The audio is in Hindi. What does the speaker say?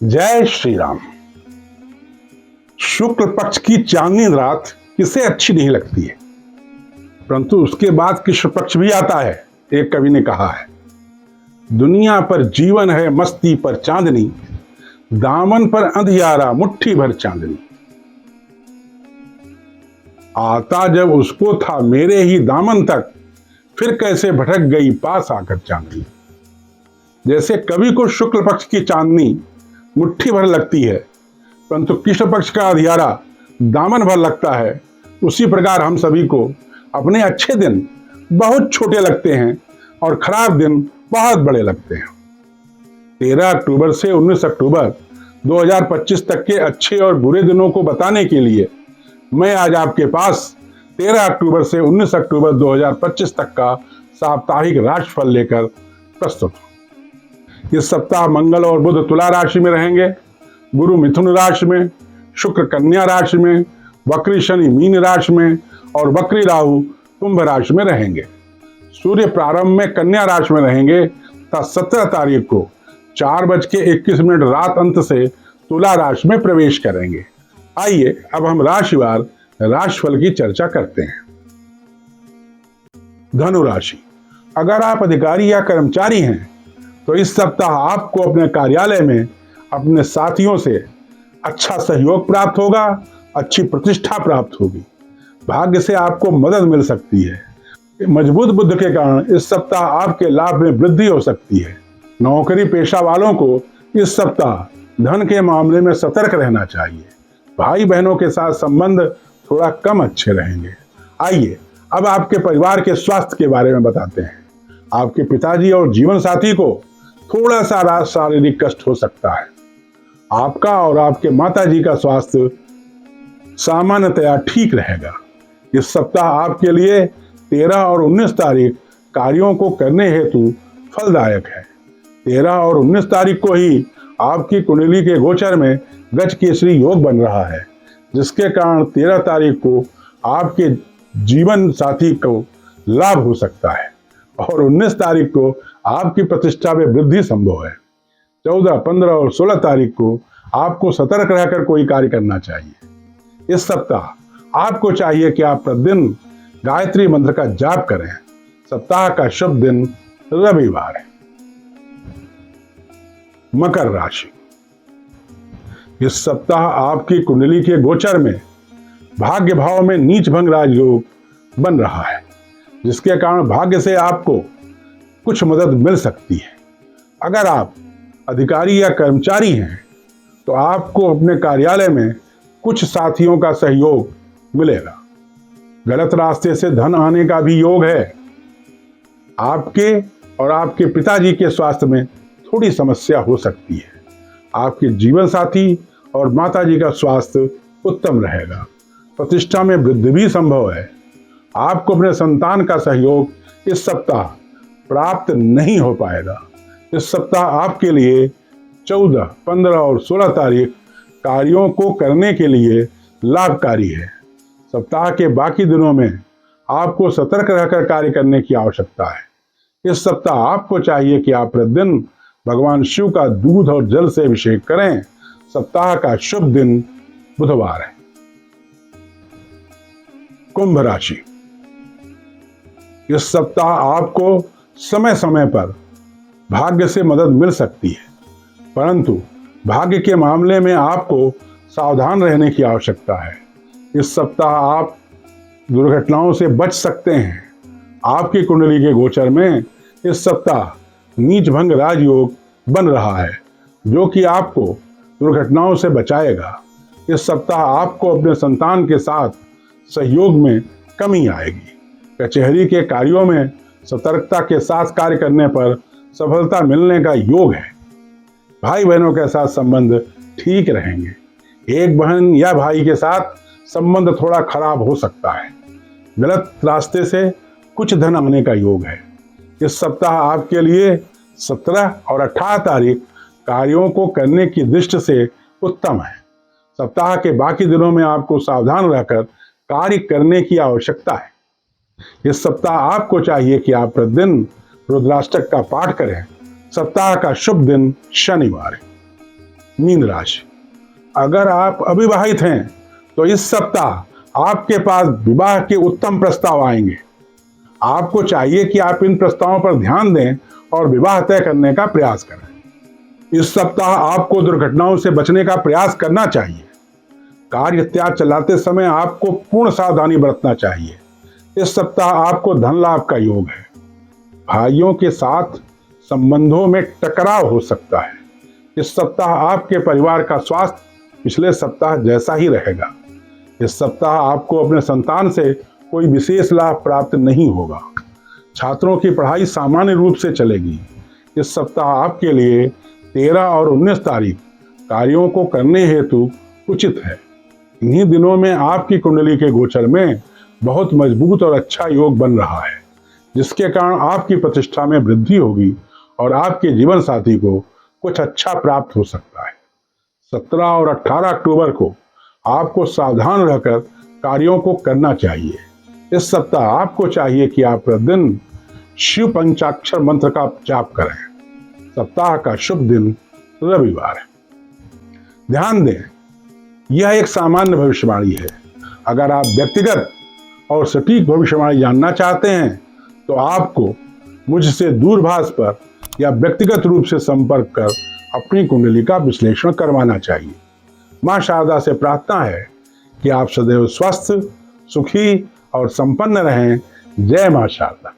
जय श्री राम। शुक्ल पक्ष की चांदनी रात किसे अच्छी नहीं लगती है, परंतु उसके बाद कृष्ण पक्ष भी आता है। एक कवि ने कहा है, दुनिया पर जीवन है मस्ती पर चांदनी, दामन पर अंधियारा मुट्ठी भर चांदनी। आता जब उसको था मेरे ही दामन तक, फिर कैसे भटक गई पास आकर चांदनी। जैसे कवि को शुक्ल पक्ष की चांदनी मुट्ठी भर लगती है, परंतु कृष्ण पक्ष का अंधियारा दामन भर लगता है, उसी प्रकार हम सभी को अपने अच्छे दिन बहुत छोटे लगते हैं और खराब दिन बहुत बड़े लगते हैं। 13 अक्टूबर से 19 अक्टूबर 2025 तक के अच्छे और बुरे दिनों को बताने के लिए मैं आज आपके पास 13 अक्टूबर से 19 अक्टूबर 2025 तक का साप्ताहिक राशिफल लेकर प्रस्तुत हूं। इस सप्ताह मंगल और बुध तुला राशि में रहेंगे, गुरु मिथुन राशि में, शुक्र कन्या राशि में, वक्री शनि मीन राशि में और वक्री राहु कुंभ राशि में रहेंगे। सूर्य प्रारंभ में कन्या राशि में रहेंगे तथा 17 तारीख को 4:21 रात अंत से तुला राशि में प्रवेश करेंगे। आइए अब हम राशिवार राशिफल की चर्चा करते हैं। धनु राशि, अगर आप अधिकारी या कर्मचारी हैं तो इस सप्ताह आपको अपने कार्यालय में अपने साथियों से अच्छा सहयोग प्राप्त होगा, अच्छी प्रतिष्ठा प्राप्त होगी। भाग्य से आपको मदद मिल सकती है। मजबूत बुद्ध के कारण इस सप्ताह आपके लाभ में वृद्धि हो सकती है। नौकरी पेशा वालों को इस सप्ताह धन के मामले में सतर्क रहना चाहिए। भाई बहनों के साथ संबंध थोड़ा कम अच्छे रहेंगे। आइए अब आपके परिवार के स्वास्थ्य के बारे में बताते हैं। आपके पिताजी और जीवन साथी को थोड़ा सा शारीरिक कष्ट हो सकता है। आपका और आपके माताजी का स्वास्थ्य सामान्यतया ठीक रहेगा। इस सप्ताह आपके लिए 13 और 19 तारीख कार्यों को करने हेतु फलदायक है। 13 और 19 तारीख को ही आपकी कुंडली के गोचर में गज केसरी योग बन रहा है, जिसके कारण 13 तारीख को आपके जीवन साथी को लाभ हो सकता है और 19 तारीख को आपकी प्रतिष्ठा में वृद्धि संभव है। 14, 15 और 16 तारीख को आपको सतर्क रहकर कोई कार्य करना चाहिए। इस सप्ताह आपको चाहिए कि आप प्रतिदिन गायत्री मंत्र का जाप करें। सप्ताह का शुभ दिन रविवार है। मकर राशि, इस सप्ताह आपकी कुंडली के गोचर में भाग्य भाव में नीच भंग राजयोग बन रहा है, जिसके कारण भाग्य से आपको कुछ मदद मिल सकती है। अगर आप अधिकारी या कर्मचारी हैं तो आपको अपने कार्यालय में कुछ साथियों का सहयोग मिलेगा। गलत रास्ते से धन आने का भी योग है। आपके और आपके पिताजी के स्वास्थ्य में थोड़ी समस्या हो सकती है। आपके जीवन साथी और माताजी का स्वास्थ्य उत्तम रहेगा। प्रतिष्ठा में वृद्धि भी संभव है। आपको अपने संतान का सहयोग इस सप्ताह प्राप्त नहीं हो पाएगा। इस सप्ताह आपके लिए 14, 15 और 16 तारीख कार्यों को करने के लिए लाभकारी है। सप्ताह के बाकी दिनों में आपको सतर्क रहकर कार्य करने की आवश्यकता है। इस सप्ताह आपको चाहिए कि आप प्रतिदिन भगवान शिव का दूध और जल से अभिषेक करें। सप्ताह का शुभ दिन बुधवार है। कुंभ राशि, इस सप्ताह आपको समय समय पर भाग्य से मदद मिल सकती है, परंतु भाग्य के मामले में आपको सावधान रहने की आवश्यकता है। इस सप्ताह आप दुर्घटनाओं से बच सकते हैं। आपकी कुंडली के गोचर में इस सप्ताह नीच भंग राजयोग बन रहा है, जो कि आपको दुर्घटनाओं से बचाएगा। इस सप्ताह आपको अपने संतान के साथ सहयोग में कमी आएगी। कचहरी के कार्यों में सतर्कता के साथ कार्य करने पर सफलता मिलने का योग है। भाई बहनों के साथ संबंध ठीक रहेंगे। एक बहन या भाई के साथ संबंध थोड़ा खराब हो सकता है। गलत रास्ते से कुछ धन आने का योग है। इस सप्ताह आपके लिए 17 और 18 तारीख कार्यों को करने की दृष्टि से उत्तम है। सप्ताह के बाकी दिनों में आपको सावधान रहकर कार्य करने की आवश्यकता है। इस सप्ताह आपको चाहिए कि आप प्रतिदिन रुद्राष्टक का पाठ करें। सप्ताह का शुभ दिन शनिवार है। मीन राशि, अगर आप अविवाहित हैं तो इस सप्ताह आपके पास विवाह के उत्तम प्रस्ताव आएंगे। आपको चाहिए कि आप इन प्रस्तावों पर ध्यान दें और विवाह तय करने का प्रयास करें। इस सप्ताह आपको दुर्घटनाओं से बचने का प्रयास करना चाहिए। कार्य त्याग चलाते समय आपको पूर्ण सावधानी बरतना चाहिए। इस सप्ताह आपको धन लाभ का योग है। भाइयों के साथ संबंधों में टकराव हो सकता है। इस सप्ताह आपके परिवार का स्वास्थ्य पिछले सप्ताह जैसा ही रहेगा। इस सप्ताह आपको अपने संतान से कोई विशेष लाभ प्राप्त नहीं होगा। छात्रों की पढ़ाई सामान्य रूप से चलेगी। इस सप्ताह आपके लिए 13 और 19 तारीख कार्यों को करने हेतु उचित है। इन्हीं दिनों में आपकी कुंडली के गोचर में बहुत मजबूत और अच्छा योग बन रहा है, जिसके कारण आपकी प्रतिष्ठा में वृद्धि होगी और आपके जीवन साथी को कुछ अच्छा प्राप्त हो सकता है। 17 और 18 अक्टूबर को आपको सावधान रहकर कार्यों को करना चाहिए। इस सप्ताह आपको चाहिए कि आप प्रतिदिन शिव पंचाक्षर मंत्र का जाप करें। सप्ताह का शुभ दिन रविवार है। ध्यान दें, यह एक सामान्य भविष्यवाणी है। अगर आप व्यक्तिगत और सटीक भविष्यवाणी जानना चाहते हैं तो आपको मुझसे दूरभाष पर या व्यक्तिगत रूप से संपर्क कर अपनी कुंडली का विश्लेषण करवाना चाहिए। मां शारदा से प्रार्थना है कि आप सदैव स्वस्थ, सुखी और संपन्न रहें। जय मां शारदा।